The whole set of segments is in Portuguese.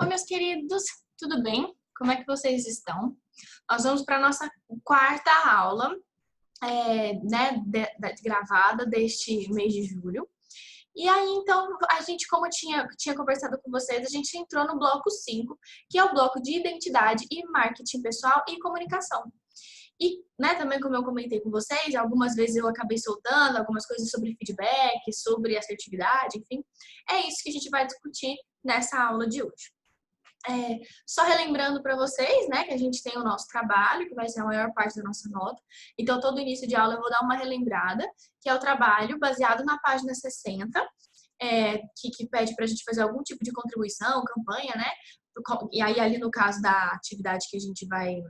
Oi, meus queridos, tudo bem? Como é que vocês estão? Nós vamos para a nossa quarta aula, gravada deste mês de julho. E aí, então, a gente, como eu tinha conversado com vocês, a gente entrou no bloco 5, que é o bloco de identidade e marketing pessoal e comunicação. E, também como eu comentei com vocês, algumas vezes eu acabei soltando algumas coisas sobre feedback, sobre assertividade, enfim. É isso que a gente vai discutir nessa aula de hoje. Só relembrando para vocês, que a gente tem o nosso trabalho, que vai ser a maior parte da nossa nota. Então, todo início de aula eu vou dar uma relembrada, que é o trabalho baseado na página 60, que pede para a gente fazer algum tipo de contribuição, campanha, E aí, ali no caso da atividade que a gente vai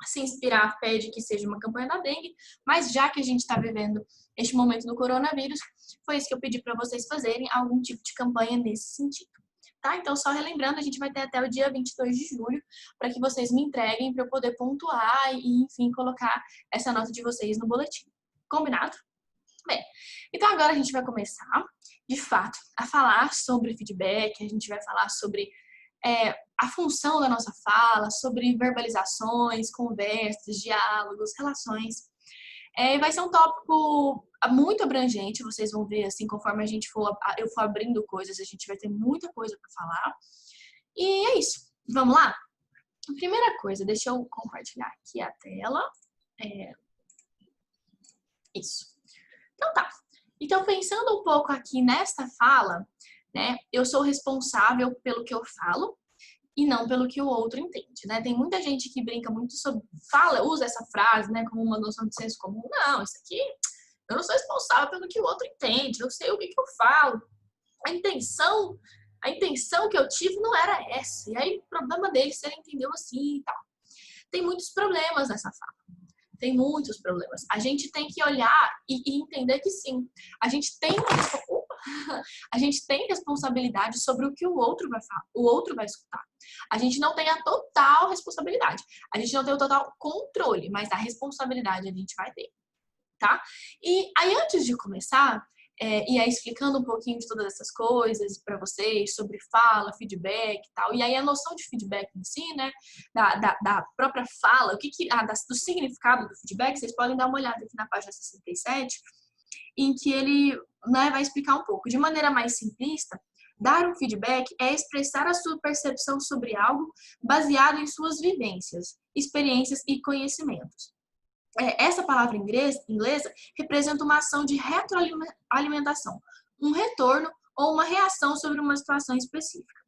se inspirar, pede que seja uma campanha da dengue, mas já que a gente está vivendo este momento do coronavírus, foi isso que eu pedi para vocês fazerem, algum tipo de campanha nesse sentido. Tá? Então, só relembrando, a gente vai ter até o dia 22 de julho para que vocês me entreguem para eu poder pontuar e, enfim, colocar essa nota de vocês no boletim. Combinado? Bem, então agora a gente vai começar, de fato, a falar sobre feedback, a gente vai falar sobre a função da nossa fala, sobre verbalizações, conversas, diálogos, relações. Vai ser um tópico muito abrangente, vocês vão ver, assim, conforme eu for abrindo coisas, a gente vai ter muita coisa para falar. E é isso. Vamos lá? Primeira coisa, deixa eu compartilhar aqui a tela. Isso. Então tá. Então, pensando um pouco aqui nesta fala, eu sou responsável pelo que eu falo e não pelo que o outro entende, Tem muita gente que brinca muito sobre, usa essa frase, como uma noção de senso comum. Não, isso aqui, eu não sou responsável pelo que o outro entende, eu sei o que eu falo. A intenção que eu tive não era essa. E aí, o problema dele, se ele entendeu assim e tal. Tem muitos problemas nessa fala. Tem muitos problemas. A gente tem que olhar e entender que sim, a gente tem responsabilidade sobre o que o outro vai falar, o outro vai escutar. A gente não tem a total responsabilidade. A gente não tem o total controle, mas a responsabilidade a gente vai ter, tá? E aí, antes de começar, e aí explicando um pouquinho de todas essas coisas para vocês, sobre fala, feedback e tal, e aí a noção de feedback em si, da própria fala, do significado do feedback, vocês podem dar uma olhada aqui na página 67, em que ele vai explicar um pouco. De maneira mais simplista, dar um feedback é expressar a sua percepção sobre algo baseado em suas vivências, experiências e conhecimentos. Essa palavra inglesa representa uma ação de retroalimentação, um retorno ou uma reação sobre uma situação específica.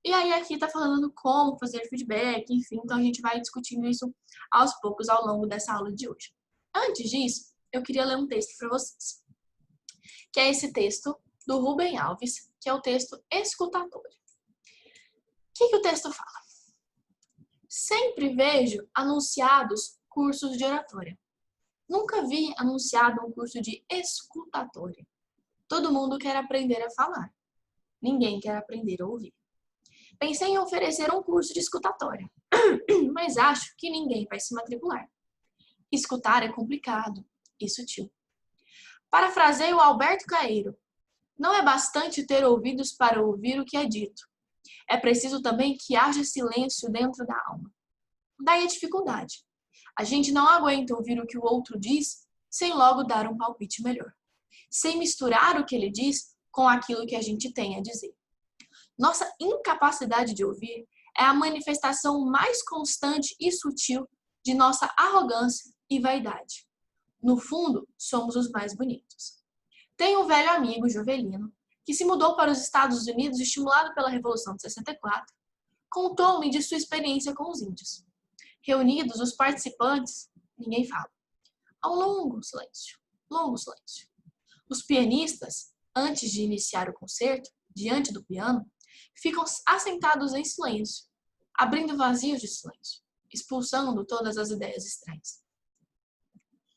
E aí aqui está falando como fazer feedback, enfim, então a gente vai discutindo isso aos poucos ao longo dessa aula de hoje. Antes disso, eu queria ler um texto para vocês, que é esse texto do Rubem Alves, que é o texto escutatório. O que o texto fala? Sempre vejo anunciados cursos de oratória. Nunca vi anunciado um curso de escutatória. Todo mundo quer aprender a falar. Ninguém quer aprender a ouvir. Pensei em oferecer um curso de escutatória, mas acho que ninguém vai se matricular. Escutar é complicado e sutil. Parafraseio Alberto Caeiro. Não é bastante ter ouvidos para ouvir o que é dito. É preciso também que haja silêncio dentro da alma. Daí a dificuldade. A gente não aguenta ouvir o que o outro diz sem logo dar um palpite melhor. Sem misturar o que ele diz com aquilo que a gente tem a dizer. Nossa incapacidade de ouvir é a manifestação mais constante e sutil de nossa arrogância e vaidade. No fundo, somos os mais bonitos. Tenho um velho amigo, Jovelino, que se mudou para os Estados Unidos estimulado pela Revolução de 64, contou-me de sua experiência com os índios. Reunidos os participantes, ninguém fala. Há um longo silêncio, longo silêncio. Os pianistas, antes de iniciar o concerto, diante do piano, ficam assentados em silêncio, abrindo vazios de silêncio, expulsando todas as ideias estranhas.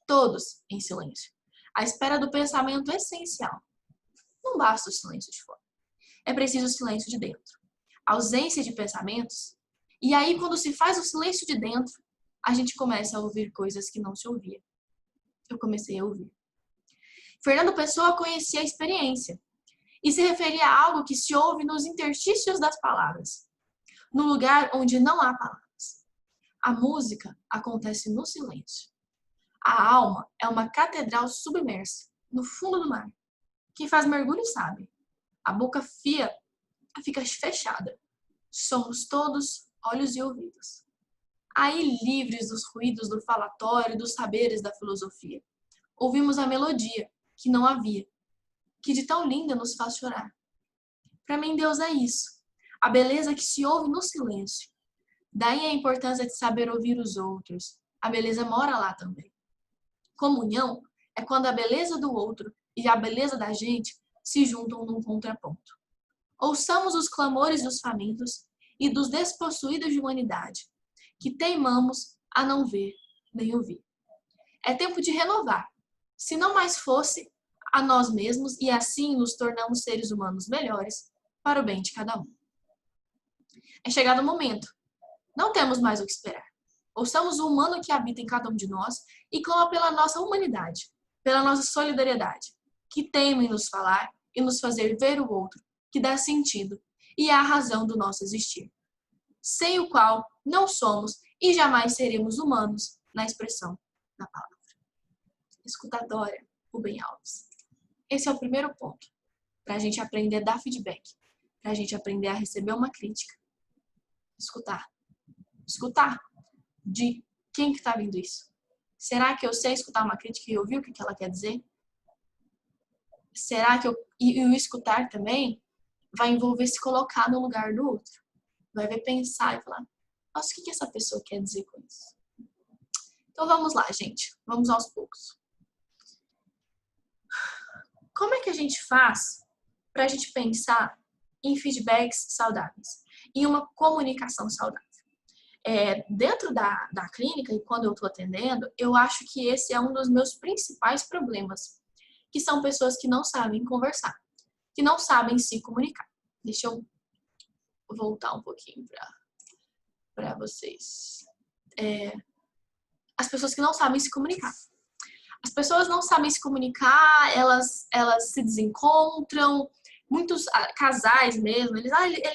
Todos em silêncio, à espera do pensamento essencial. Não basta o silêncio de fora. É preciso o silêncio de dentro. A ausência de pensamentos. E aí, quando se faz o silêncio de dentro, a gente começa a ouvir coisas que não se ouvia. Eu comecei a ouvir. Fernando Pessoa conhecia a experiência. e se referir a algo que se ouve nos interstícios das palavras, no lugar onde não há palavras. A música acontece no silêncio. A alma é uma catedral submersa, no fundo do mar. Quem faz mergulho sabe. A boca fica fechada. Somos todos olhos e ouvidos. Aí, livres dos ruídos do falatório, dos saberes da filosofia, ouvimos a melodia que não havia, que de tão linda nos faz chorar. Para mim, Deus é isso. A beleza que se ouve no silêncio. Daí a importância de saber ouvir os outros. A beleza mora lá também. Comunhão é quando a beleza do outro e a beleza da gente se juntam num contraponto. Ouçamos os clamores dos famintos e dos despossuídos de humanidade, que teimamos a não ver nem ouvir. É tempo de renovar, se não mais fosse a nós mesmos, e assim nos tornamos seres humanos melhores para o bem de cada um. É chegado o momento. Não temos mais o que esperar. Ouçamos o humano que habita em cada um de nós e clama pela nossa humanidade, pela nossa solidariedade, que teima em nos falar e nos fazer ver o outro, que dá sentido e é a razão do nosso existir, sem o qual não somos e jamais seremos humanos na expressão da palavra. Escutatória, Rubem Alves. Esse é o primeiro ponto, para a gente aprender a dar feedback, para a gente aprender a receber uma crítica. Escutar. Escutar. De quem que está vindo isso? Será que eu sei escutar uma crítica e ouvir o que ela quer dizer? Será que e o escutar também vai envolver se colocar no lugar do outro? Vai ver pensar e falar, nossa, o que essa pessoa quer dizer com isso? Então vamos lá, gente. Vamos aos poucos. Como é que a gente faz para a gente pensar em feedbacks saudáveis? Em uma comunicação saudável? Dentro da clínica, e quando eu estou atendendo, eu acho que esse é um dos meus principais problemas, que são pessoas que não sabem conversar, que não sabem se comunicar. Deixa eu voltar um pouquinho para vocês. As pessoas que não sabem se comunicar. As pessoas não sabem se comunicar, elas se desencontram. Muitos casais mesmo, ele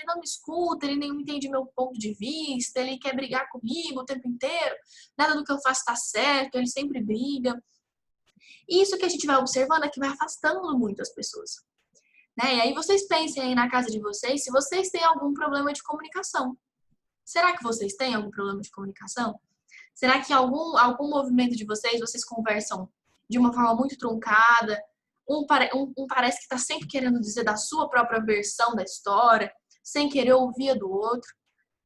não me escuta, ele nem entende meu ponto de vista, ele quer brigar comigo o tempo inteiro, nada do que eu faço está certo, ele sempre briga. E isso que a gente vai observando é que vai afastando muito as pessoas. Né? E aí vocês pensem aí na casa de vocês, se vocês têm algum problema de comunicação. Será que vocês têm algum problema de comunicação? Será que algum movimento de vocês conversam de uma forma muito truncada? Um parece que está sempre querendo dizer da sua própria versão da história, sem querer ouvir a do outro.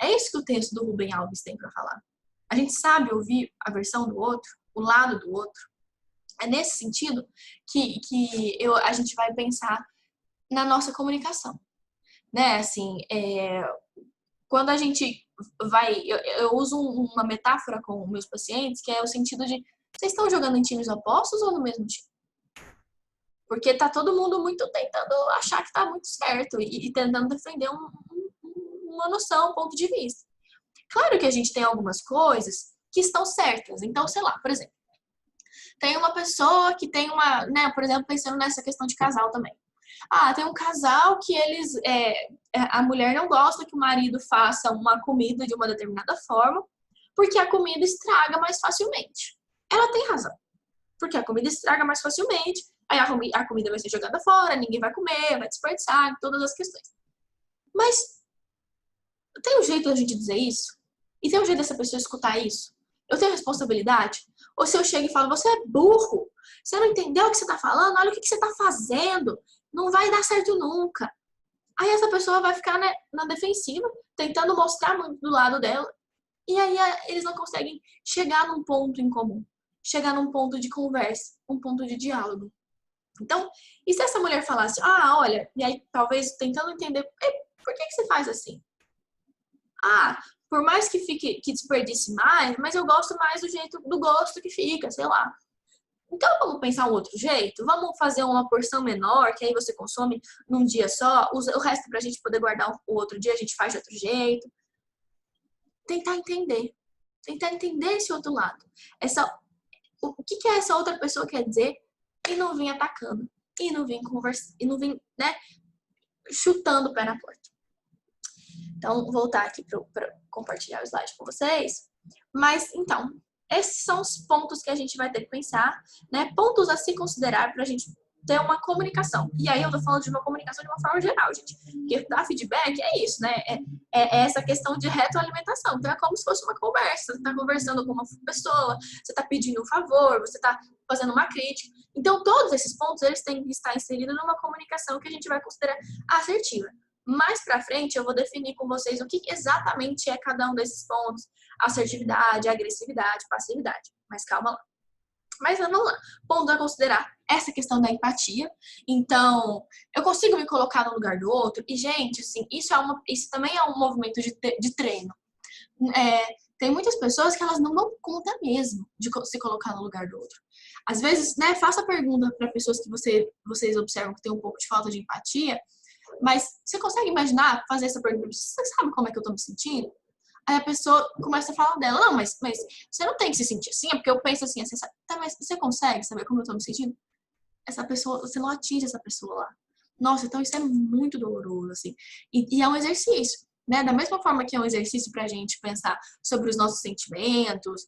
É isso que o texto do Rubem Alves tem para falar. A gente sabe ouvir a versão do outro, o lado do outro. É nesse sentido que a gente vai pensar na nossa comunicação. Né? Assim, quando a gente vai... Eu uso uma metáfora com meus pacientes, que é o sentido de, vocês estão jogando em times opostos ou no mesmo time? Porque tá todo mundo muito tentando achar que tá muito certo e tentando defender uma noção, um ponto de vista. Claro que a gente tem algumas coisas que estão certas. Então, sei lá, por exemplo, tem uma pessoa que tem uma, né, por exemplo, pensando nessa questão de casal também. Tem um casal que a mulher não gosta que o marido faça uma comida de uma determinada forma, porque a comida estraga mais facilmente. Ela tem razão. Porque a comida estraga mais facilmente, aí a comida vai ser jogada fora, ninguém vai comer, vai desperdiçar, todas as questões. Mas tem um jeito da gente dizer isso? E tem um jeito dessa pessoa escutar isso? Eu tenho responsabilidade? Ou se eu chego e falo, você é burro, você não entendeu o que você está falando, olha o que você está fazendo, não vai dar certo nunca. Aí essa pessoa vai ficar, né, na defensiva, tentando mostrar muito do lado dela, e aí eles não conseguem chegar num ponto em comum, chegar num ponto de conversa, um ponto de diálogo. Então, e se essa mulher falasse, olha, e aí talvez tentando entender, por que você faz assim? Por mais que desperdice mais, mas eu gosto mais do gosto que fica, sei lá. Então, vamos pensar um outro jeito? Vamos fazer uma porção menor, que aí você consome num dia só, o resto pra gente poder guardar o outro dia, a gente faz de outro jeito. Tentar entender esse outro lado. O que essa outra pessoa quer dizer e não vir atacando, e não vir conversando, e não vir, né, chutando o pé na porta. Então, vou voltar aqui para compartilhar o slide com vocês. Mas, então, esses são os pontos que a gente vai ter que pensar, né? Pontos a se considerar para a gente ter uma comunicação. E aí eu tô falando de uma comunicação de uma forma geral, gente. Porque dar feedback é isso, né? É essa questão de retroalimentação. Então é como se fosse uma conversa. Você tá conversando com uma pessoa, você tá pedindo um favor, você tá fazendo uma crítica. Então todos esses pontos, eles têm que estar inseridos numa comunicação que a gente vai considerar assertiva. Mais pra frente eu vou definir com vocês o que exatamente é cada um desses pontos. Assertividade, agressividade, passividade. Mas calma lá. Mas vamos lá. Ponto a considerar essa questão da empatia. Então, eu consigo me colocar no lugar do outro. E, gente, assim, isso também é um movimento de treino. Tem muitas pessoas que elas não dão conta mesmo de se colocar no lugar do outro. Às vezes, né, faça a pergunta para pessoas que vocês observam que tem um pouco de falta de empatia. Mas você consegue imaginar fazer essa pergunta? Você sabe como é que eu tô me sentindo? Aí a pessoa começa a falar dela, não, mas você não tem que se sentir assim, é porque eu penso assim, tá, mas você consegue saber como eu tô me sentindo? Essa pessoa, você não atinge essa pessoa lá. Nossa, então isso é muito doloroso, assim. E é um exercício, né? Da mesma forma que é um exercício pra gente pensar sobre os nossos sentimentos,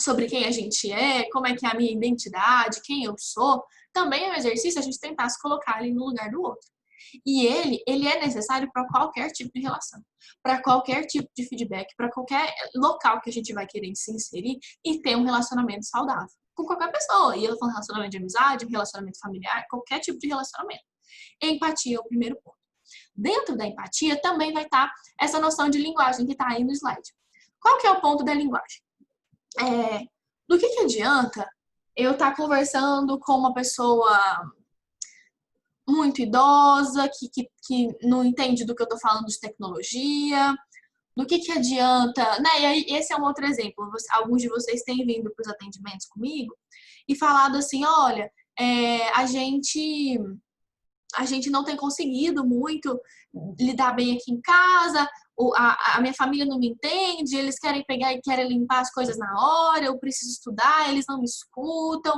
sobre quem a gente é, como é que é a minha identidade, quem eu sou, também é um exercício a gente tentar se colocar ali no lugar do outro. E ele é necessário para qualquer tipo de relação, para qualquer tipo de feedback, para qualquer local que a gente vai querer se inserir e ter um relacionamento saudável com qualquer pessoa. E eu tô falando relacionamento de amizade, relacionamento familiar, qualquer tipo de relacionamento. Empatia é o primeiro ponto. Dentro da empatia também vai estar essa noção de linguagem que está aí no slide. Qual que é o ponto da linguagem? Do que adianta eu estar conversando com uma pessoa muito idosa, que não entende do que eu estou falando de tecnologia, do que adianta, né? E aí, esse é um outro exemplo. Alguns de vocês têm vindo para os atendimentos comigo e falado assim, olha, a gente não tem conseguido muito lidar bem aqui em casa, a minha família não me entende, eles querem pegar e querem limpar as coisas na hora, eu preciso estudar, eles não me escutam.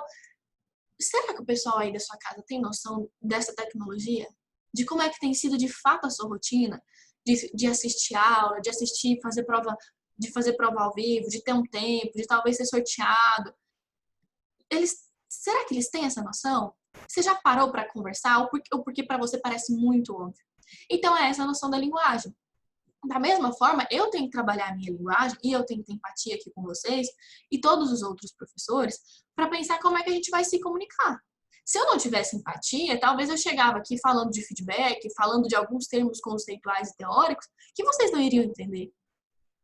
Será que o pessoal aí da sua casa tem noção dessa tecnologia? De como é que tem sido de fato a sua rotina? De assistir aula, de fazer prova ao vivo, de ter um tempo, de talvez ser sorteado. Será que eles têm essa noção? Você já parou para conversar ou porque para você parece muito óbvio? Então é essa a noção da linguagem. Da mesma forma, eu tenho que trabalhar a minha linguagem e eu tenho que ter empatia aqui com vocês e todos os outros professores para pensar como é que a gente vai se comunicar. Se eu não tivesse empatia, talvez eu chegava aqui falando de feedback, falando de alguns termos conceituais e teóricos que vocês não iriam entender.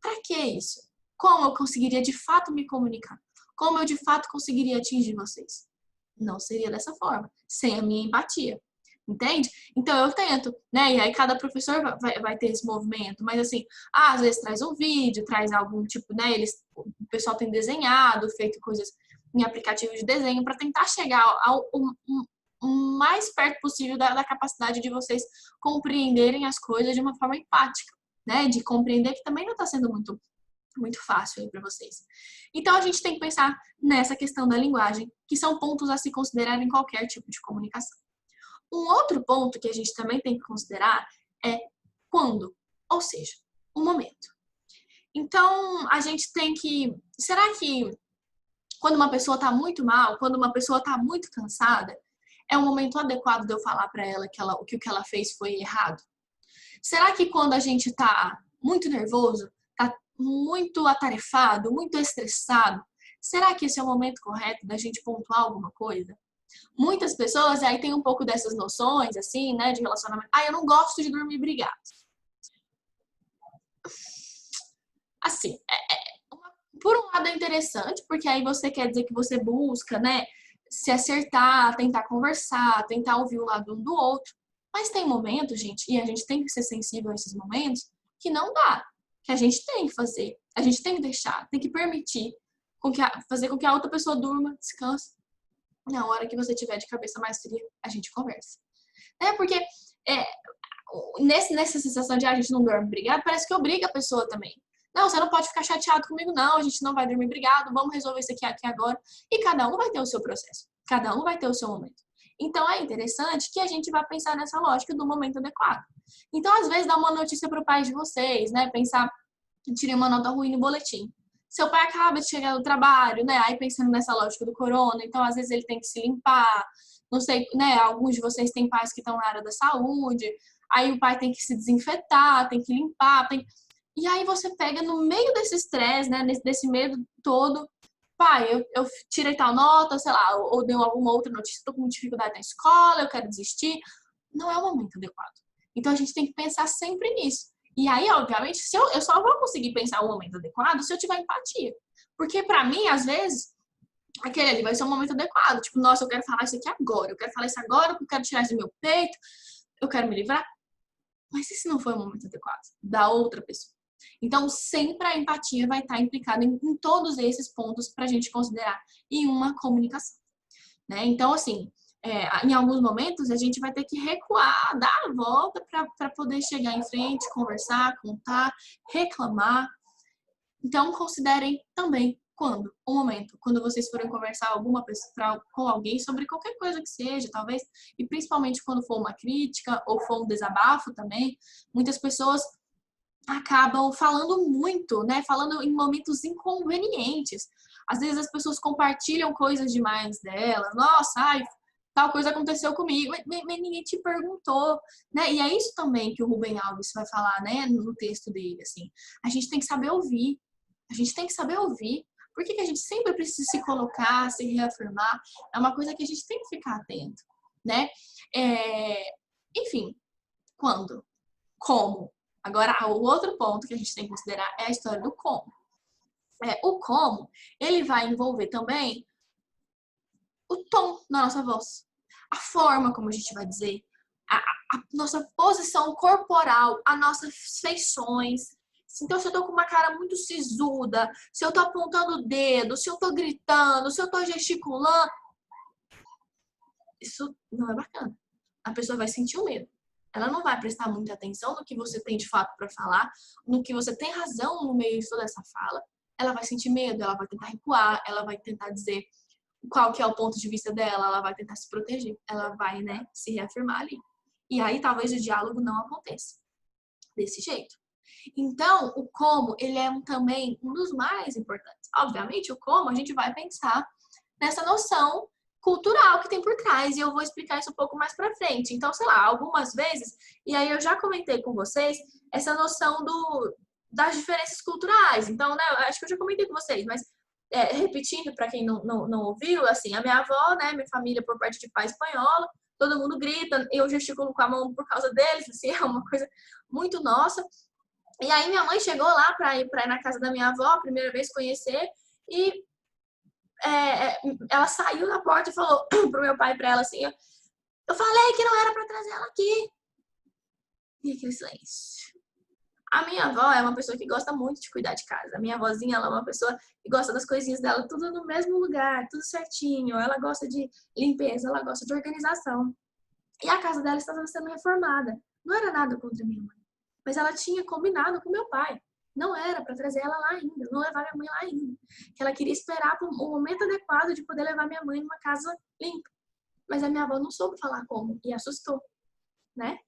Para que isso? Como eu conseguiria de fato me comunicar? Como eu de fato conseguiria atingir vocês? Não seria dessa forma, sem a minha empatia. Entende? Então eu tento, né? E aí cada professor vai ter esse movimento, mas assim, às vezes traz um vídeo, traz algum tipo, né? O pessoal tem desenhado, feito coisas em aplicativos de desenho para tentar chegar ao mais perto possível da capacidade de vocês compreenderem as coisas de uma forma empática, né? De compreender que também não está sendo muito fácil aí para vocês. Então a gente tem que pensar nessa questão da linguagem, que são pontos a se considerar em qualquer tipo de comunicação. Um outro ponto que a gente também tem que considerar é quando, ou seja, o momento. Então, a gente tem que... Será que quando uma pessoa está muito mal, quando uma pessoa está muito cansada, é o momento adequado de eu falar para ela que o que ela fez foi errado? Será que quando a gente está muito nervoso, está muito atarefado, muito estressado, será que esse é o momento correto da gente pontuar alguma coisa? Muitas pessoas aí tem um pouco dessas noções, assim, né, de relacionamento. Eu não gosto de dormir brigado. Assim, por um lado é interessante, porque aí você quer dizer que você busca, né, se acertar, tentar conversar, tentar ouvir o lado um do outro. Mas tem momentos, gente, e a gente tem que ser sensível a esses momentos, que não dá. Que a gente tem que fazer. A gente tem que deixar, tem que permitir fazer com que a outra pessoa durma, descanse. Na hora que você tiver de cabeça mais fria, a gente conversa. Porque nessa sensação de a gente não dorme brigado, parece que obriga a pessoa também. Não, você não pode ficar chateado comigo, não. A gente não vai dormir brigado, vamos resolver isso aqui agora. E cada um vai ter o seu processo. Cada um vai ter o seu momento. Então, é interessante que a gente vá pensar nessa lógica do momento adequado. Então, às vezes, dá uma notícia para o pai de vocês, né? Pensar, tirei uma nota ruim no boletim. Seu pai acaba de chegar do trabalho, né? Aí pensando nessa lógica do corona, então às vezes ele tem que se limpar. Não sei, né? Alguns de vocês têm pais que estão na área da saúde. Aí o pai tem que se desinfetar, tem que limpar, tem... E aí você pega no meio desse estresse, né? Desse medo todo. Pai, eu tirei tal nota, sei lá, ou deu alguma outra notícia, tô com dificuldade na escola, eu quero desistir. Não é o momento adequado. Então a gente tem que pensar sempre nisso. E aí, obviamente, se eu só vou conseguir pensar o momento adequado se eu tiver empatia. Porque pra mim, às vezes, aquele ali vai ser o momento adequado. Tipo, nossa, eu quero falar isso aqui agora. Eu quero falar isso agora porque eu quero tirar isso do meu peito. Eu quero me livrar. Mas e se não foi o momento adequado? Da outra pessoa. Então, sempre a empatia vai estar implicada em todos esses pontos pra gente considerar em uma comunicação. Né? Então, assim, em alguns momentos a gente vai ter que recuar, dar a volta para poder chegar em frente, conversar, contar, reclamar. Então, considerem também o momento, quando vocês forem conversar com alguém sobre qualquer coisa que seja, talvez, e principalmente quando for uma crítica ou for um desabafo também, muitas pessoas acabam falando muito, né? Falando em momentos inconvenientes. Às vezes as pessoas compartilham coisas demais dela. Nossa, ai, tal coisa aconteceu comigo, mas ninguém te perguntou, né? E é isso também que o Rubem Alves vai falar, né, no texto dele, assim. A gente tem que saber ouvir. A gente tem que saber ouvir. Por que a gente sempre precisa se colocar, se reafirmar? É uma coisa que a gente tem que ficar atento, né? Enfim, quando? Como? Agora, o outro ponto que a gente tem que considerar é a história do como. O como, ele vai envolver também o tom da nossa voz, a forma como a gente vai dizer, a nossa posição corporal, as nossas feições. Então, se eu tô com uma cara muito sisuda, se eu tô apontando o dedo, se eu tô gritando, se eu tô gesticulando, isso não é bacana. A pessoa vai sentir o medo. Ela não vai prestar muita atenção no que você tem de fato para falar, no que você tem razão no meio de toda essa fala. Ela vai sentir medo, ela vai tentar recuar, ela vai tentar dizer qual que é o ponto de vista dela, ela vai tentar se proteger, ela vai, né, se reafirmar ali. E aí talvez o diálogo não aconteça desse jeito. Então, o como, ele é também um dos mais importantes. Obviamente, o como a gente vai pensar nessa noção cultural que tem por trás, e eu vou explicar isso um pouco mais para frente. Então, sei lá, algumas vezes, e aí eu já comentei com vocês essa noção das diferenças culturais. Então, né, acho que eu já comentei com vocês, mas repetindo para quem não ouviu, assim, a minha avó, né, minha família por parte de pai espanhola, todo mundo grita, eu gesticulo com a mão por causa deles, assim, é uma coisa muito nossa. E aí minha mãe chegou lá para ir na casa da minha avó, a primeira vez conhecer, e ela saiu na porta e falou pro meu pai e pra ela assim, eu falei que não era para trazer ela aqui. E aquele silêncio. A minha avó é uma pessoa que gosta muito de cuidar de casa. A minha avózinha, ela é uma pessoa que gosta das coisinhas dela tudo no mesmo lugar, tudo certinho. Ela gosta de limpeza, ela gosta de organização. E a casa dela estava sendo reformada. Não era nada contra minha mãe. Mas ela tinha combinado com meu pai. Não era para trazer ela lá ainda, não levar minha mãe lá ainda. Que ela queria esperar o momento adequado de poder levar minha mãe numa casa limpa. Mas a minha avó não soube falar como e assustou, né?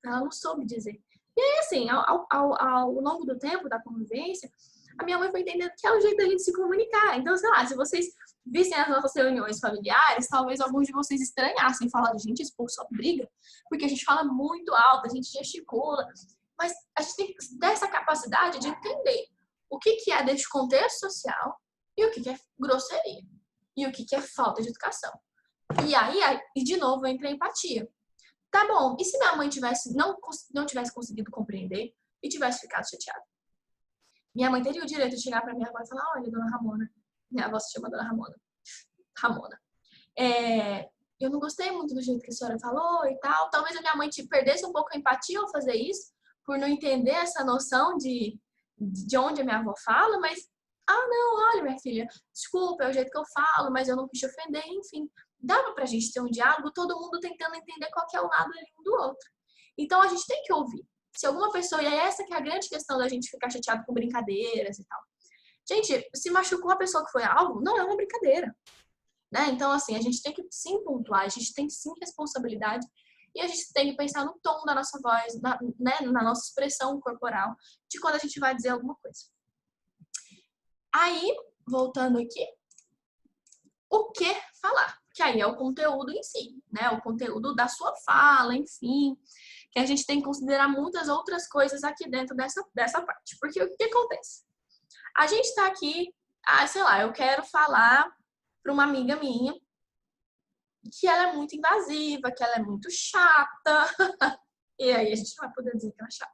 Ela não soube dizer. E aí, assim, ao longo do tempo da convivência, a minha mãe foi entendendo que é o jeito da gente se comunicar. Então, sei lá, se vocês vissem as nossas reuniões familiares, talvez alguns de vocês estranhassem falar, gente, esse povo só briga, porque a gente fala muito alto, a gente gesticula. Mas a gente tem que ter essa capacidade de entender o que é desse contexto social e o que é grosseria. E o que é falta de educação. E aí, de novo, entra a empatia. Tá bom, e se minha mãe não tivesse conseguido compreender e tivesse ficado chateada? Minha mãe teria o direito de chegar pra minha avó e falar, olha, dona Ramona, minha avó se chama dona Ramona, eu não gostei muito do jeito que a senhora falou e tal. Talvez a minha mãe perdesse um pouco a empatia ao fazer isso, por não entender essa noção de onde a minha avó fala, mas, não, olha, minha filha, desculpa, é o jeito que eu falo, mas eu não quis te ofender, enfim. Dava pra gente ter um diálogo, todo mundo tentando entender qual que é o lado ali um do outro. Então, a gente tem que ouvir. Se alguma pessoa, e é essa que é a grande questão da gente ficar chateado com brincadeiras e tal. Gente, se machucou a pessoa que foi alvo, não é uma brincadeira. né? Então, assim, a gente tem que sim pontuar, a gente tem sim responsabilidade e a gente tem que pensar no tom da nossa voz, né, na nossa expressão corporal, de quando a gente vai dizer alguma coisa. Aí, voltando aqui, o que falar? Que aí é o conteúdo em si, né? O conteúdo da sua fala, enfim, que a gente tem que considerar muitas outras coisas aqui dentro dessa parte. Porque o que acontece? A gente tá aqui, sei lá, eu quero falar para uma amiga minha que ela é muito invasiva, que ela é muito chata. E aí a gente não vai poder dizer que ela é chata.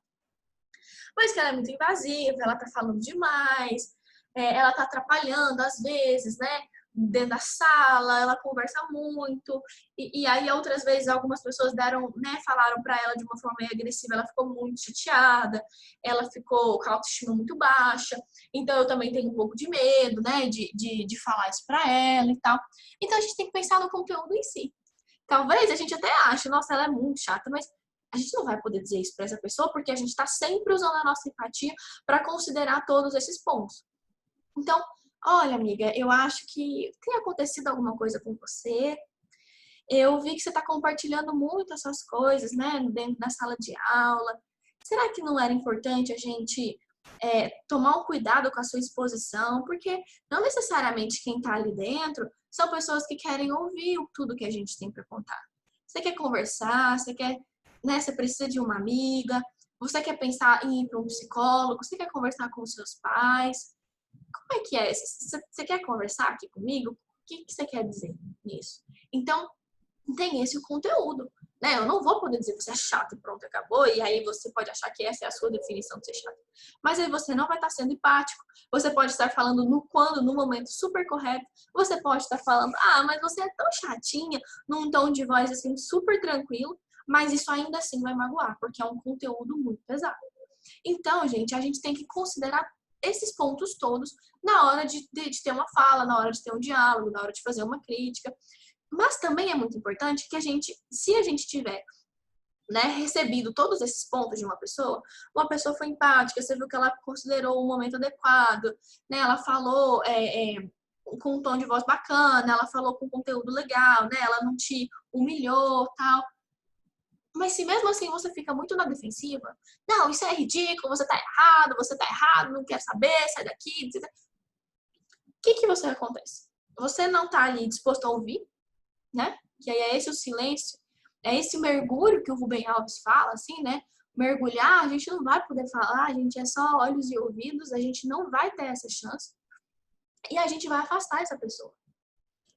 Mas que ela é muito invasiva, ela tá falando demais, ela tá atrapalhando às vezes, né? Dentro da sala, ela conversa muito. E aí outras vezes algumas pessoas deram, né, falaram para ela de uma forma meio agressiva, ela ficou muito chateada, ela ficou com a autoestima muito baixa. Então eu também tenho um pouco de medo, né, de falar isso para ela e tal. Então a gente tem que pensar no conteúdo em si. Talvez a gente até ache, nossa, ela é muito chata, mas a gente não vai poder dizer isso para essa pessoa porque a gente está sempre usando a nossa empatia para considerar todos esses pontos. Então, olha, amiga, eu acho que tem acontecido alguma coisa com você. Eu vi que você está compartilhando muito essas coisas, né, dentro da sala de aula. Será que não era importante a gente tomar um cuidado com a sua exposição? Porque não necessariamente quem está ali dentro são pessoas que querem ouvir tudo que a gente tem para contar. Você quer conversar, você quer, né, você precisa de uma amiga, você quer pensar em ir para um psicólogo, você quer conversar com os seus pais. Como é que é? Você quer conversar aqui comigo? O que você quer dizer nisso? Então, tem esse o conteúdo, né? Eu não vou poder dizer que você é chato e pronto, acabou, e aí você pode achar que essa é a sua definição de ser chato. Mas aí você não vai estar sendo empático, você pode estar falando no momento super correto, você pode estar falando, mas você é tão chatinha, num tom de voz assim super tranquilo, mas isso ainda assim vai magoar, porque é um conteúdo muito pesado. Então, gente, a gente tem que considerar esses pontos todos na hora de ter uma fala, na hora de ter um diálogo, na hora de fazer uma crítica. Mas também é muito importante que a gente, se a gente tiver, né, recebido todos esses pontos de uma pessoa foi empática, você viu que ela considerou o momento adequado, né, ela falou com um tom de voz bacana, ela falou com conteúdo legal, né, ela não te humilhou, tal. Mas se mesmo assim você fica muito na defensiva, não, isso é ridículo, você tá errado, não quero saber, sai daqui, etc. O que você acontece? Você não tá ali disposto a ouvir, né? Que aí é esse o silêncio, é esse mergulho que o Rubem Alves fala, assim, né? Mergulhar, a gente não vai poder falar, a gente é só olhos e ouvidos, a gente não vai ter essa chance. E a gente vai afastar essa pessoa.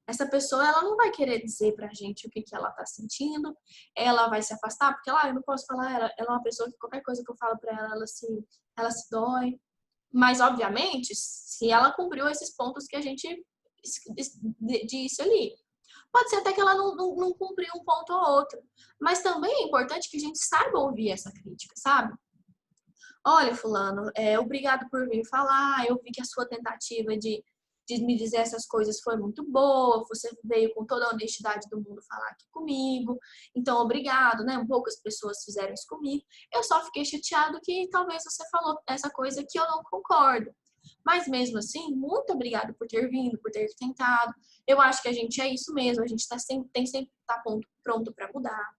Essa pessoa, ela não vai querer dizer pra gente o que ela tá sentindo, ela vai se afastar, porque eu não posso falar, ela é uma pessoa que qualquer coisa que eu falo pra ela, ela se dói. Mas, obviamente, se ela cumpriu esses pontos que a gente disse ali. Pode ser até que ela não cumpriu um ponto ou outro. Mas também é importante que a gente saiba ouvir essa crítica, sabe? Olha, fulano, obrigado por vir falar. Eu vi que a sua tentativa de me dizer essas coisas foi muito boa. Você veio com toda a honestidade do mundo falar aqui comigo. Então, obrigado, né? Poucas pessoas fizeram isso comigo. Eu só fiquei chateado que talvez você falou essa coisa que eu não concordo. Mas mesmo assim, muito obrigado por ter vindo, por ter tentado. Eu acho que a gente é isso mesmo, a gente tem sempre que estar pronto para mudar.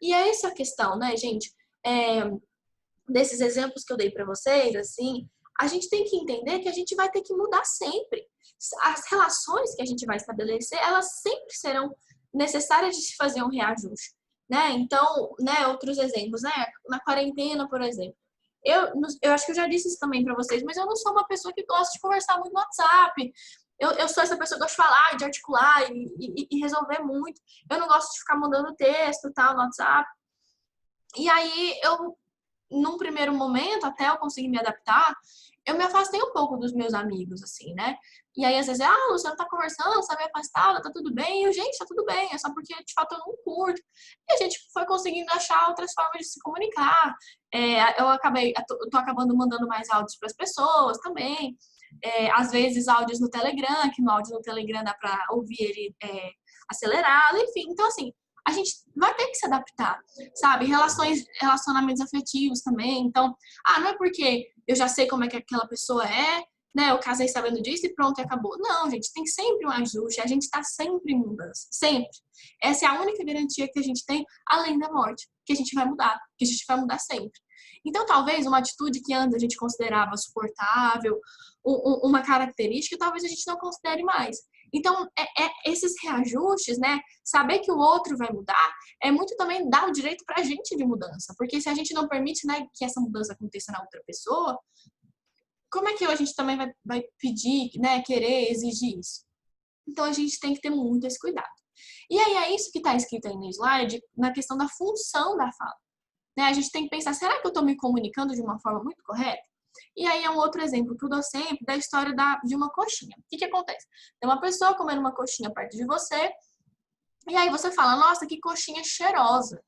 E é essa a questão, né, gente? Desses exemplos que eu dei para vocês, assim, a gente tem que entender que a gente vai ter que mudar sempre. As relações que a gente vai estabelecer, elas sempre serão necessárias de se fazer um reajuste, né? Então, né, outros exemplos, né? Na quarentena, por exemplo. Eu acho que eu já disse isso também para vocês, mas eu não sou uma pessoa que gosta de conversar muito no WhatsApp. Eu sou essa pessoa que gosta de falar, de articular e resolver muito. Eu não gosto de ficar mandando texto tal no WhatsApp. E aí, num primeiro momento, até eu conseguir me adaptar, eu me afastei um pouco dos meus amigos, assim, né? E aí, às vezes, Luciana tá conversando, você tá meio afastada, tá tudo bem? E eu, gente, tá tudo bem, é só porque, de fato, eu não curto. E a gente foi conseguindo achar outras formas de se comunicar. Eu tô acabando mandando mais áudios para as pessoas também. Às vezes, áudios no Telegram, que no áudio no Telegram dá para ouvir ele acelerado, enfim. Então, assim, a gente vai ter que se adaptar, sabe? Relacionamentos afetivos também. Então, não é porque eu já sei como é que aquela pessoa é, né, eu casei sabendo disso e pronto, e acabou. Não, gente, tem sempre um ajuste, a gente está sempre em mudança, sempre. Essa é a única garantia que a gente tem, além da morte, que a gente vai mudar, que a gente vai mudar sempre. Então, talvez uma atitude que antes a gente considerava suportável, uma característica, talvez a gente não considere mais. Então, esses reajustes, né, saber que o outro vai mudar, é muito também dar o direito para a gente de mudança, porque se a gente não permite, né, que essa mudança aconteça na outra pessoa, como é que a gente também vai pedir, né, querer exigir isso? Então, a gente tem que ter muito esse cuidado. E aí, é isso que está escrito aí no slide, na questão da função da fala. Né? A gente tem que pensar, será que eu estou me comunicando de uma forma muito correta? E aí é um outro exemplo que eu dou sempre da história de uma coxinha. O que acontece? Tem uma pessoa comendo uma coxinha perto de você, e aí você fala, nossa, que coxinha cheirosa.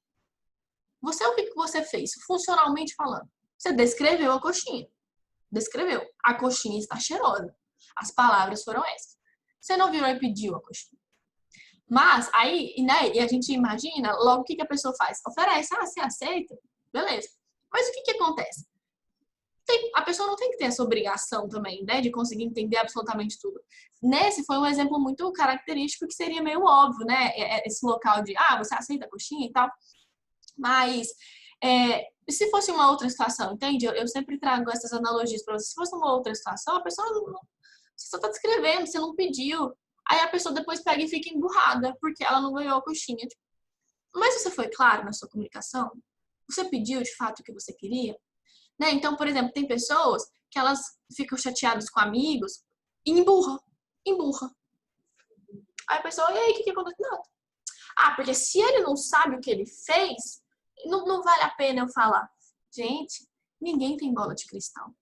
O que você fez, funcionalmente falando? Você descreveu a coxinha. Descreveu. A coxinha está cheirosa. As palavras foram essas. Você não virou e pediu a coxinha. Mas aí, né, e a gente imagina, logo o que a pessoa faz? Oferece, você aceita? Beleza. Mas o que acontece? A pessoa não tem que ter essa obrigação também, né, de conseguir entender absolutamente tudo. Nesse foi um exemplo muito característico que seria meio óbvio, né, esse local de, você aceita a coxinha e tal. Mas, se fosse uma outra situação, entende? Eu sempre trago essas analogias para você. Se fosse uma outra situação, a pessoa você só está descrevendo, você não pediu. Aí a pessoa depois pega e fica emburrada, porque ela não ganhou a coxinha. Mas você foi claro na sua comunicação? Você pediu de fato o que você queria? Né? Então, por exemplo, tem pessoas que elas ficam chateadas com amigos e emburra. Aí a pessoa, e aí, o que aconteceu? Nada. Porque se ele não sabe o que ele fez, não vale a pena eu falar. Gente, ninguém tem bola de cristal.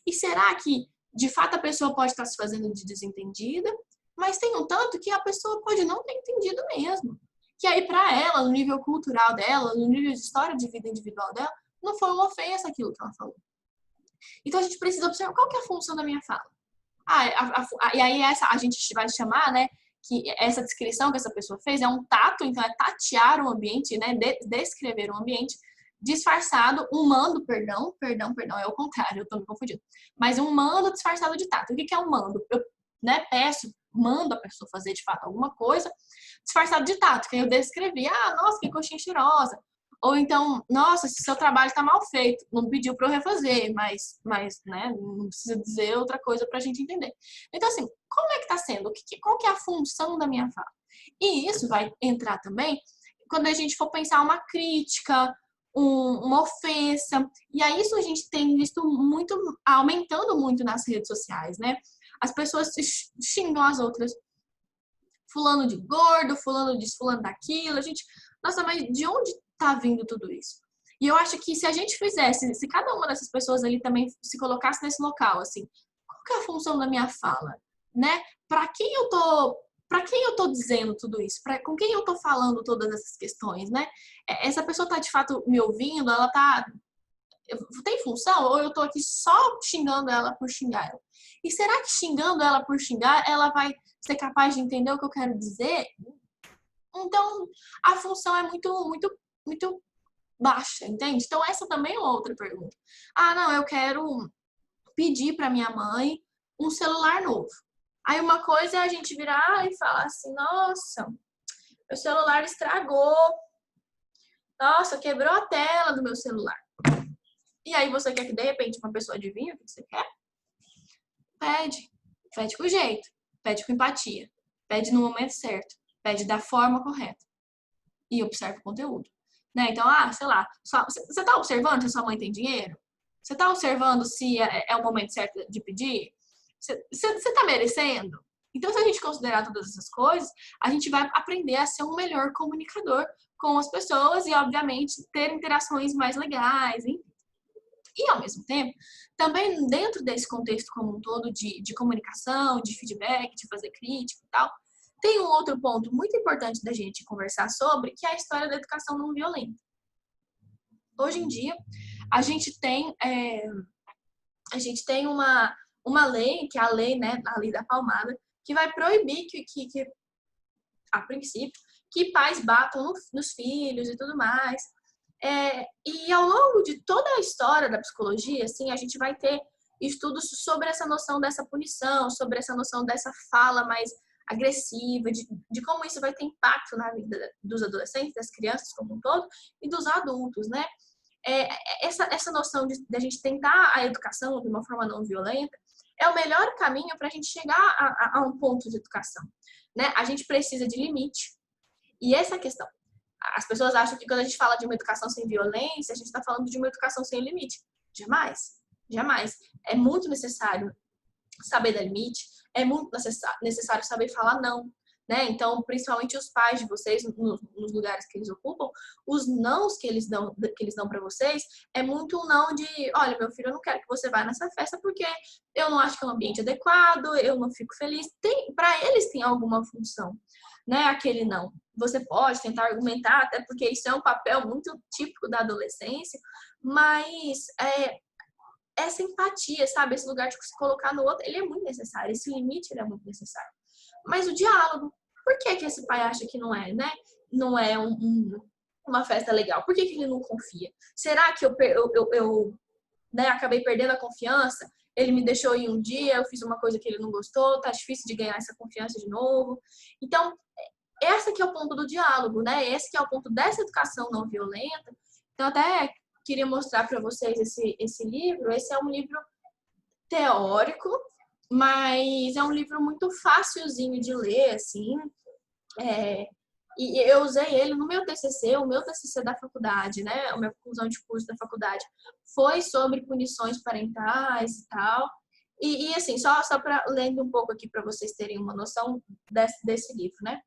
E será que, de fato, a pessoa pode estar se fazendo de desentendida, mas tem um tanto que a pessoa pode não ter entendido mesmo. Que aí, para ela, no nível cultural dela, no nível de história de vida individual dela, não foi uma ofensa aquilo que ela falou. Então, a gente precisa observar qual que é a função da minha fala. E aí a gente vai chamar, né, que essa descrição que essa pessoa fez é um tato, então é tatear o ambiente, né, descrever o ambiente, disfarçado, um mando, perdão, é o contrário, eu tô me confundindo, mas um mando disfarçado de tato. O que é um mando? Eu, né, mando a pessoa fazer de fato alguma coisa disfarçado de tato, que eu descrevi, nossa, que coxinha cheirosa. Ou então, nossa, esse seu trabalho está mal feito, não pediu para eu refazer, mas, né, não precisa dizer outra coisa para a gente entender. Então, assim, como é que está sendo? Qual que é a função da minha fala? E isso vai entrar também quando a gente for pensar uma crítica, uma ofensa. E aí isso a gente tem visto muito, aumentando muito nas redes sociais, né? As pessoas xingam as outras. Fulano de gordo, fulano disso, fulano daquilo. A gente, nossa, mas de onde tá vindo tudo isso? E eu acho que se a gente fizesse, se cada uma dessas pessoas ali também se colocasse nesse local, assim, qual que é a função da minha fala, né? Para quem eu tô dizendo tudo isso? Com quem eu tô falando todas essas questões, né? Essa pessoa tá de fato me ouvindo, ela tem função ou eu tô aqui só xingando ela por xingar ela? E será que xingando ela por xingar, ela vai ser capaz de entender o que eu quero dizer? Então, a função é muito baixa, entende? Então, essa também é uma outra pergunta. Não, eu quero pedir para minha mãe um celular novo. Aí, uma coisa é a gente virar e falar assim, nossa, meu celular estragou. Nossa, quebrou a tela do meu celular. E aí, você quer que, de repente, uma pessoa adivinhe o que você quer? Pede com jeito, pede com empatia, pede no momento certo, pede da forma correta e observa o conteúdo, né? Então, sei lá, você tá observando se sua mãe tem dinheiro? Você tá observando se é o momento certo de pedir? Você tá merecendo? Então, se a gente considerar todas essas coisas, a gente vai aprender a ser um melhor comunicador com as pessoas e, obviamente, ter interações mais legais, enfim. E, ao mesmo tempo, também dentro desse contexto como um todo de comunicação, de feedback, de fazer crítica e tal, tem um outro ponto muito importante da gente conversar sobre, que é a história da educação não violenta. Hoje em dia, a gente tem uma lei, que é a lei, né, a lei da palmada, que vai proibir que a princípio, que pais batam nos filhos e tudo mais. E ao longo de toda a história da psicologia, assim, a gente vai ter estudos sobre essa noção dessa punição, sobre essa noção dessa fala mais agressiva, de como isso vai ter impacto na vida dos adolescentes, das crianças como um todo, e dos adultos, né? Essa noção de a gente tentar a educação de uma forma não violenta é o melhor caminho para a gente chegar a um ponto de educação, né? A gente precisa de limite. E essa é a questão. As pessoas acham que quando a gente fala de uma educação sem violência, a gente está falando de uma educação sem limite. Jamais. Jamais. É muito necessário saber dar limite, é muito necessário saber falar não, né? Então, principalmente os pais de vocês, nos lugares que eles ocupam, os nãos que eles dão para vocês, é muito um não de, olha, meu filho, eu não quero que você vá nessa festa porque eu não acho que é um ambiente adequado, eu não fico feliz. Para eles tem alguma função, né? Aquele não. Você pode tentar argumentar, até porque isso é um papel muito típico da adolescência, mas essa empatia, sabe? Esse lugar de se colocar no outro, ele é muito necessário. Esse limite, ele é muito necessário. Mas o diálogo, por que que esse pai acha que não é, né? Não é uma festa legal? Por que que ele não confia? Será que eu né, acabei perdendo a confiança? Ele me deixou ir um dia, eu fiz uma coisa que ele não gostou, tá difícil de ganhar essa confiança de novo. Então, esse que é o ponto do diálogo, né? Esse que é o ponto dessa educação não violenta. Então, até queria mostrar para vocês esse livro. Esse é um livro teórico, mas é um livro muito facilzinho de ler, assim. E eu usei ele no meu TCC, o meu TCC da faculdade, né? A minha conclusão de curso da faculdade foi sobre punições parentais e tal. E assim, só para lendo um pouco aqui para vocês terem uma noção desse livro, né?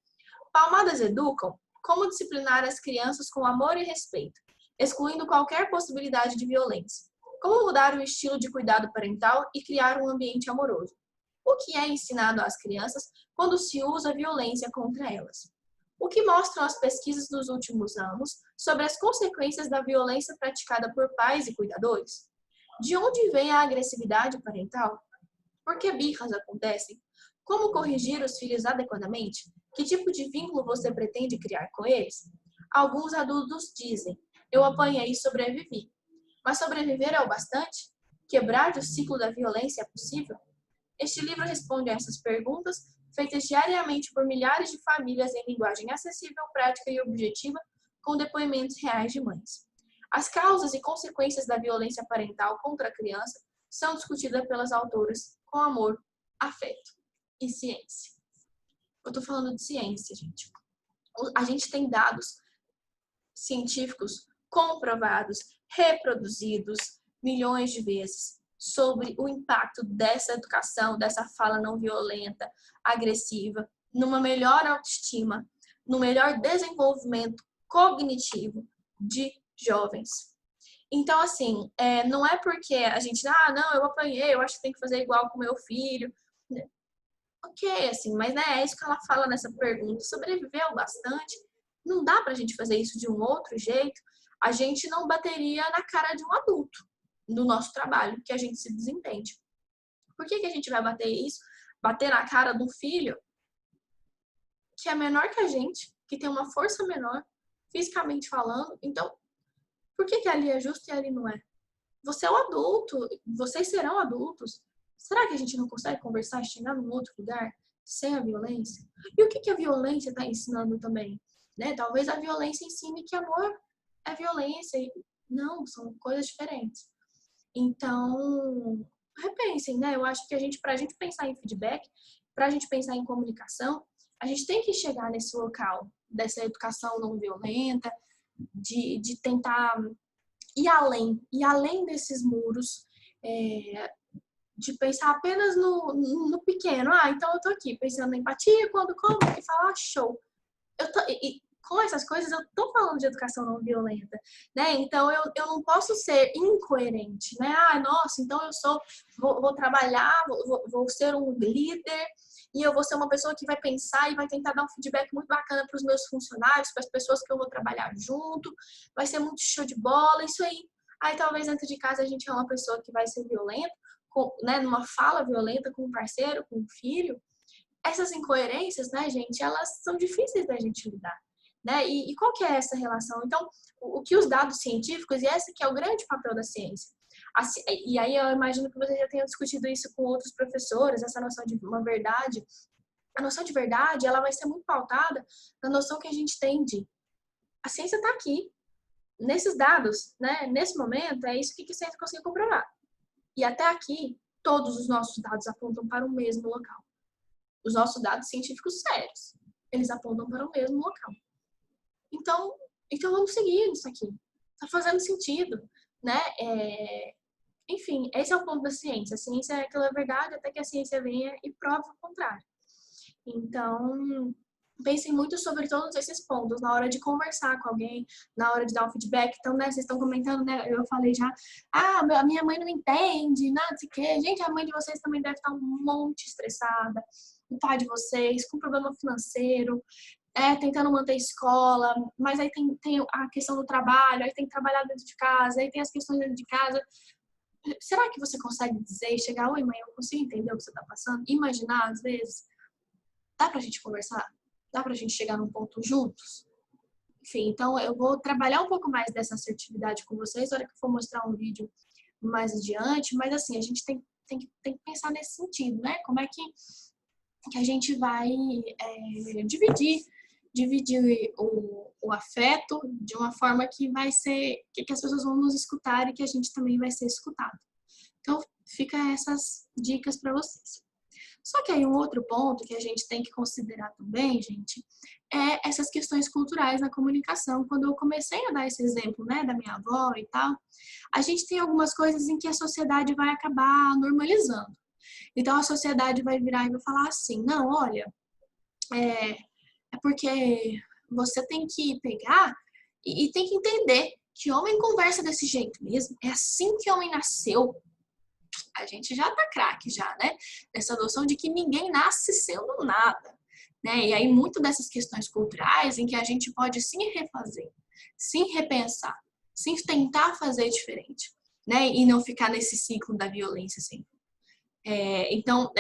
Palmadas educam como disciplinar as crianças com amor e respeito, excluindo qualquer possibilidade de violência. Como mudar o estilo de cuidado parental e criar um ambiente amoroso. O que é ensinado às crianças quando se usa violência contra elas? O que mostram as pesquisas dos últimos anos sobre as consequências da violência praticada por pais e cuidadores? De onde vem a agressividade parental? Por que birras acontecem? Como corrigir os filhos adequadamente? Que tipo de vínculo você pretende criar com eles? Alguns adultos dizem, eu apanhei e sobrevivi. Mas sobreviver é o bastante? Quebrar o ciclo da violência é possível? Este livro responde a essas perguntas, feitas diariamente por milhares de famílias em linguagem acessível, prática e objetiva, com depoimentos reais de mães. As causas e consequências da violência parental contra a criança são discutidas pelas autoras com amor, afeto e ciência. Eu estou falando de ciência, gente. A gente tem dados científicos comprovados, reproduzidos milhões de vezes sobre o impacto dessa educação, dessa fala não violenta, agressiva, numa melhor autoestima, no melhor desenvolvimento cognitivo de jovens. Então, assim, não é porque a gente, não, eu apanhei, eu acho que tem que fazer igual com meu filho. Ok, assim, mas né, é isso que ela fala nessa pergunta. Sobreviveu bastante? Não dá pra gente fazer isso de um outro jeito? A gente não bateria na cara de um adulto no nosso trabalho, que a gente se desentende. Por que a gente vai bater isso? Bater na cara do filho que é menor que a gente, que tem uma força menor, fisicamente falando. Então, por que ali é justo e ali não é? Você é um adulto, vocês serão adultos. Será que a gente não consegue conversar e chegar num outro lugar sem a violência? E o que a violência está ensinando também? Né? Talvez a violência ensine que amor é violência. Não, são coisas diferentes. Então, repensem, né? Eu acho que para a gente pensar em feedback, para a gente pensar em comunicação, a gente tem que chegar nesse local dessa educação não violenta, de tentar ir além desses muros, de pensar apenas no pequeno. Então eu tô aqui pensando na empatia, quando como, e falar, show. Com essas coisas eu tô falando de educação não violenta, né? Então eu não posso ser incoerente, né? Nossa, então vou trabalhar, vou ser um líder e eu vou ser uma pessoa que vai pensar e vai tentar dar um feedback muito bacana para os meus funcionários, para as pessoas que eu vou trabalhar junto, vai ser muito show de bola, isso aí. Aí talvez dentro de casa a gente é uma pessoa que vai ser violenta, né? Numa fala violenta com um parceiro, com um filho. Essas incoerências, né, gente, elas são difíceis da gente lidar. Né? E qual que é essa relação? Então, o que os dados científicos, e esse que é o grande papel da ciência, E aí eu imagino que você já tenha discutido isso com outros professores, essa noção de uma verdade. A noção de verdade, ela vai ser muito pautada na noção que a gente tem de a ciência está aqui, nesses dados, né? Nesse momento, é isso que a ciência conseguiu comprovar. E até aqui, todos os nossos dados apontam para o mesmo local. Os nossos dados científicos sérios, eles apontam para o mesmo local. Então vamos seguir isso aqui. Tá fazendo sentido, né? Enfim, esse é o ponto da ciência. A ciência é aquela verdade até que a ciência venha e prove o contrário. Então, pensem muito sobre todos esses pontos na hora de conversar com alguém, na hora de dar um feedback. Então, né, vocês estão comentando, né? Eu falei já, a minha mãe não entende, nada, não sei o quê. Gente, a mãe de vocês também deve estar um monte estressada, o pai de vocês, com problema financeiro, tentando manter a escola, mas aí tem a questão do trabalho, aí tem que trabalhar dentro de casa, aí tem as questões dentro de casa. Será que você consegue dizer e chegar, oi mãe, eu consigo entender o que você está passando? Imaginar, às vezes, dá pra gente conversar? Dá pra gente chegar num ponto juntos? Enfim, então eu vou trabalhar um pouco mais dessa assertividade com vocês na hora que eu for mostrar um vídeo mais adiante, mas assim, a gente tem que pensar nesse sentido, né? Como é que a gente vai dividir o afeto de uma forma que vai ser, que as pessoas vão nos escutar e que a gente também vai ser escutado. Então, fica essas dicas para vocês. Só que aí um outro ponto que a gente tem que considerar também, gente, é essas questões culturais na comunicação. Quando eu comecei a dar esse exemplo, né, da minha avó e tal, a gente tem algumas coisas em que a sociedade vai acabar normalizando. Então, a sociedade vai virar e vai falar assim, não, olha, é porque você tem que pegar e tem que entender que homem conversa desse jeito mesmo. É assim que homem nasceu. A gente já tá craque já, né? Essa noção de que ninguém nasce sendo nada, né? E aí muito dessas questões culturais em que a gente pode sim refazer, sim repensar, sim tentar fazer diferente, né? E não ficar nesse ciclo da violência sempre. Então,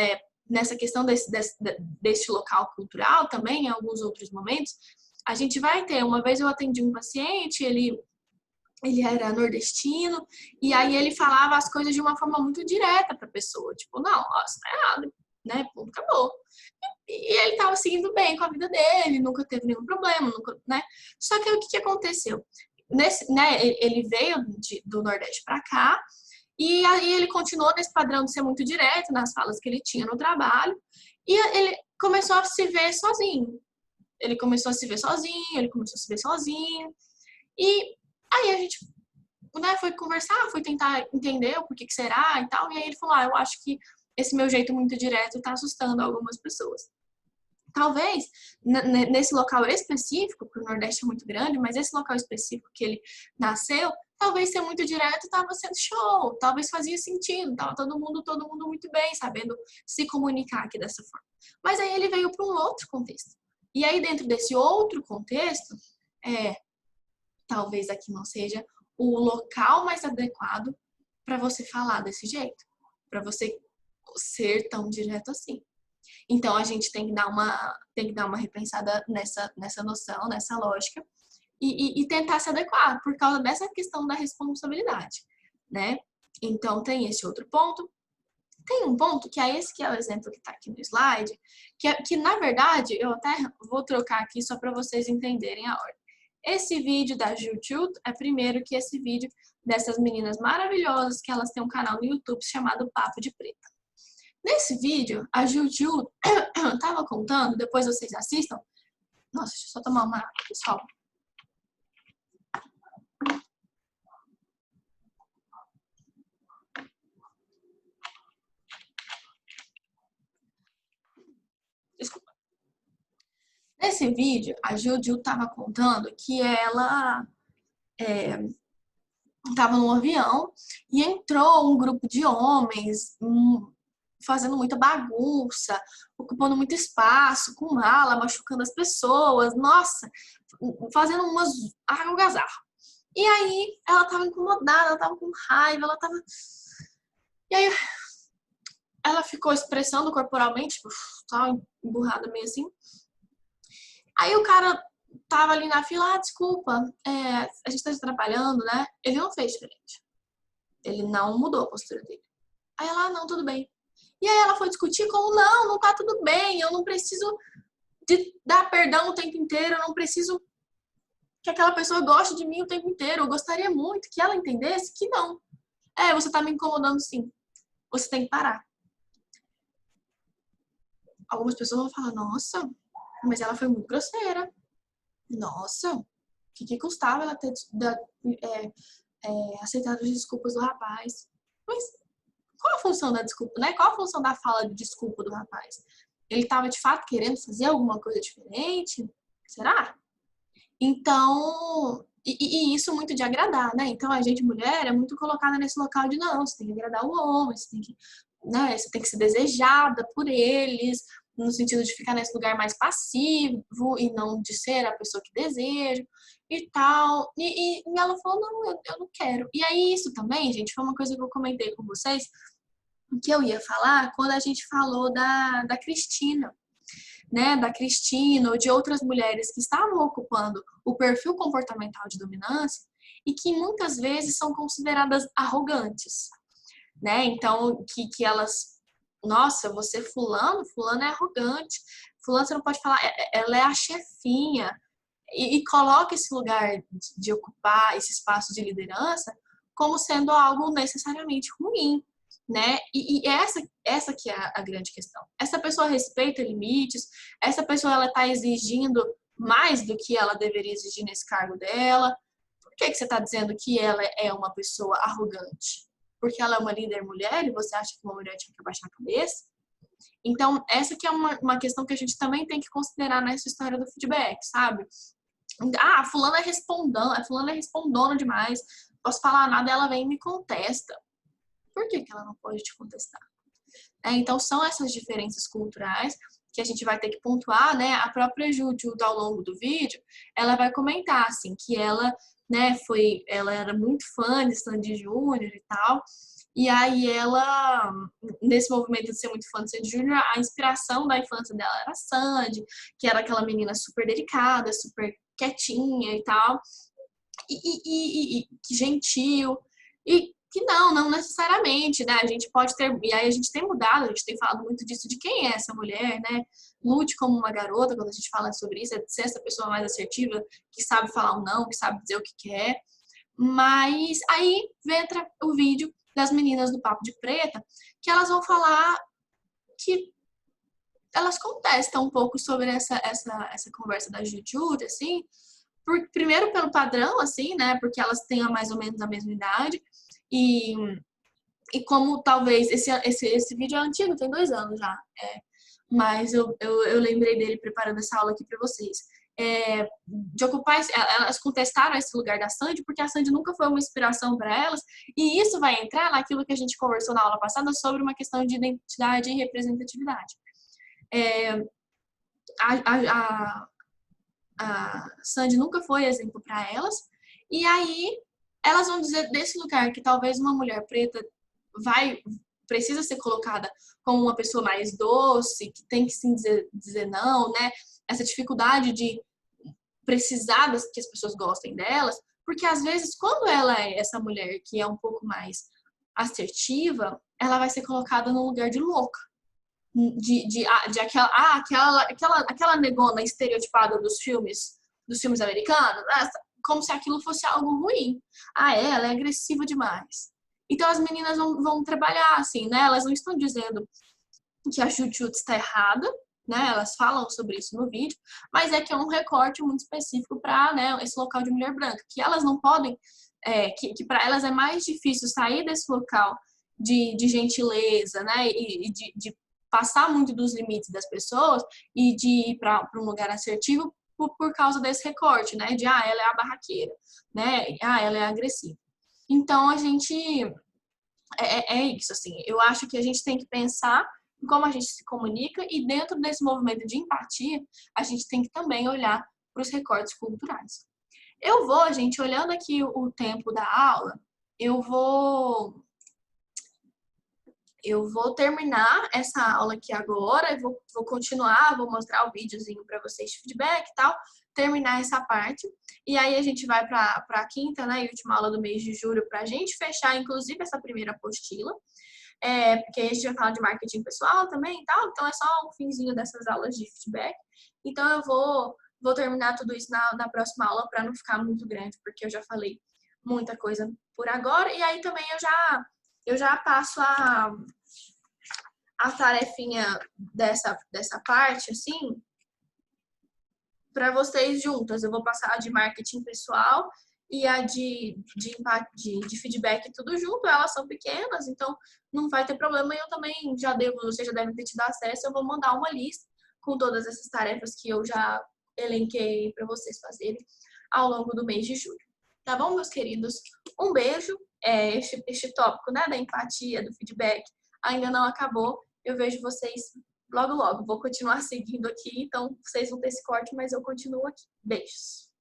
nessa questão desse local cultural também, em alguns outros momentos, a gente vai ter. Uma vez eu atendi um paciente, ele era nordestino, e aí ele falava as coisas de uma forma muito direta para a pessoa, tipo, não, ó, isso tá errado, né? Ponto, acabou. E ele estava seguindo bem com a vida dele, nunca teve nenhum problema, nunca, né? Só que aí, o que aconteceu? Né, ele veio do Nordeste para cá, e aí ele continuou nesse padrão de ser muito direto nas falas que ele tinha no trabalho, e ele começou a se ver sozinho. Ele começou a se ver sozinho, e aí a gente, né, foi conversar, foi tentar entender o porquê que será e tal, e aí ele falou, eu acho que esse meu jeito muito direto tá assustando algumas pessoas. Talvez, nesse local específico, porque o Nordeste é muito grande, mas esse local específico que ele nasceu, talvez ser muito direto estava sendo show, talvez fazia sentido, tava todo mundo muito bem, sabendo se comunicar aqui dessa forma. Mas aí ele veio para um outro contexto. E aí dentro desse outro contexto, talvez aqui não seja o local mais adequado para você falar desse jeito, para você ser tão direto assim. Então a gente tem que dar uma repensada nessa noção, nessa lógica e tentar se adequar por causa dessa questão da responsabilidade, né? Então tem esse outro ponto. Tem um ponto que é esse que é o exemplo que está aqui no slide, que na verdade eu até vou trocar aqui só para vocês entenderem a ordem. Esse vídeo da Juju é primeiro que esse vídeo dessas meninas maravilhosas que elas têm um canal no YouTube chamado Papo de Preta. Nesse vídeo, a Juju tava contando, depois vocês assistam. Nossa, deixa eu só tomar uma água, pessoal. Desculpa. Nesse vídeo, a Juju tava contando que ela tava num avião e entrou um grupo de homens fazendo muita bagunça, ocupando muito espaço, com mala, machucando as pessoas, nossa, fazendo umas algazarra. E aí ela tava incomodada, ela tava com raiva, ela tava... E aí ela ficou expressando corporalmente, tipo, tava emburrada meio assim. Aí o cara tava ali na fila, desculpa, a gente tá te atrapalhando, né? Ele não fez diferente. Ele não mudou a postura dele. Aí ela, não, tudo bem. E aí ela foi discutir como, não tá tudo bem, eu não preciso de dar perdão o tempo inteiro, eu não preciso que aquela pessoa goste de mim o tempo inteiro. Eu gostaria muito que ela entendesse que não. Você tá me incomodando sim. Você tem que parar. Algumas pessoas vão falar, nossa, mas ela foi muito grosseira. Nossa, o que custava ela ter aceitado as desculpas do rapaz? Mas qual a função da desculpa, né? Qual a função da fala de desculpa do rapaz? Ele estava de fato querendo fazer alguma coisa diferente? Será? Então, e isso muito de agradar, né? Então a gente, mulher, é muito colocada nesse local de não, você tem que agradar o homem, você tem que, né, você tem que ser desejada por eles, no sentido de ficar nesse lugar mais passivo e não de ser a pessoa que deseja e tal. E ela falou, não, eu não quero. E aí isso também, gente, foi uma coisa que eu comentei com vocês, que eu ia falar quando a gente falou da Cristina, né, da Cristina ou de outras mulheres que estavam ocupando o perfil comportamental de dominância e que muitas vezes são consideradas arrogantes, né? Então, que elas, nossa, você fulano é arrogante, fulano você não pode falar, ela é a chefinha, e coloca esse lugar de ocupar esse espaço de liderança como sendo algo necessariamente ruim, né? E essa que é a grande questão. Essa pessoa respeita limites, essa pessoa ela está exigindo mais do que ela deveria exigir nesse cargo dela. Por que você está dizendo que ela é uma pessoa arrogante? Porque ela é uma líder mulher e você acha que uma mulher tinha que abaixar a cabeça? Então, essa que é uma questão que a gente também tem que considerar nessa história do feedback, sabe? Ah, fulana é respondona demais. Posso falar nada, ela vem e me contesta. Por que ela não pode te contestar? Então, são essas diferenças culturais que a gente vai ter que pontuar, né? A própria Júlia, ao longo do vídeo, ela vai comentar, assim, que ela, né, ela era muito fã de Sandy Júnior e tal, e aí ela, nesse movimento de ser muito fã de Sandy Júnior, a inspiração da infância dela era a Sandy, que era aquela menina super delicada, super quietinha e tal, e gentil, e que não necessariamente, né? A gente pode ter, e aí a gente tem mudado, a gente tem falado muito disso, de quem é essa mulher, né? Lute como uma garota, quando a gente fala sobre isso, é de ser essa pessoa mais assertiva, que sabe falar um não, que sabe dizer o que quer. Mas aí entra o vídeo das meninas do Papo de Preta, que elas vão falar que elas contestam um pouco sobre essa conversa da Juju, assim, primeiro pelo padrão, assim, né? Porque elas têm mais ou menos a mesma idade. E, e como talvez esse vídeo é antigo, tem 2 anos já. Mas eu lembrei dele preparando essa aula aqui para vocês. De ocupar, elas contestaram esse lugar da Sandy porque a Sandy nunca foi uma inspiração para elas, e isso vai entrar naquilo que a gente conversou na aula passada sobre uma questão de identidade e representatividade. A Sandy nunca foi exemplo para elas, e aí elas vão dizer desse lugar que talvez uma mulher preta precisa ser colocada como uma pessoa mais doce, que tem que sim dizer não, né? Essa dificuldade de precisar que as pessoas gostem delas, porque às vezes quando ela é essa mulher que é um pouco mais assertiva, ela vai ser colocada no lugar de louca. De aquela negona estereotipada dos filmes americanos, como se aquilo fosse algo ruim. Ela é agressiva demais. Então as meninas vão trabalhar assim, né? Elas não estão dizendo que a Chuchu está errada, né? Elas falam sobre isso no vídeo, mas é que é um recorte muito específico para, né, esse local de mulher branca, que elas não podem, que para elas é mais difícil sair desse local de gentileza, né? E de passar muito dos limites das pessoas e de ir para um lugar assertivo por causa desse recorte, né? De ela é a barraqueira, né? Ela é agressiva. Então a gente é isso, assim. Eu acho que a gente tem que pensar em como a gente se comunica e dentro desse movimento de empatia, a gente tem que também olhar para os recortes culturais. Eu vou, gente, olhando aqui o tempo da aula, eu vou eu vou terminar essa aula aqui agora, vou continuar, vou mostrar o videozinho para vocês de feedback e tal, terminar essa parte. E aí a gente vai para a quinta, né, e última aula do mês de julho para a gente fechar, inclusive, essa primeira apostila. Porque a gente vai falar de marketing pessoal também e tal, então é só um finzinho dessas aulas de feedback. Então eu vou terminar tudo isso na próxima aula para não ficar muito grande, porque eu já falei muita coisa por agora. E aí também eu já passo a tarefinha dessa parte, assim, para vocês juntas. Eu vou passar a de marketing pessoal e a de feedback tudo junto. Elas são pequenas, então não vai ter problema. E eu também vocês já devem ter tido acesso. Eu vou mandar uma lista com todas essas tarefas que eu já elenquei para vocês fazerem ao longo do mês de julho. Tá bom, meus queridos? Um beijo. Este tópico, né, da empatia, do feedback, ainda não acabou. Eu vejo vocês logo, logo. Vou continuar seguindo aqui, então vocês vão ter esse corte, mas eu continuo aqui. Beijos!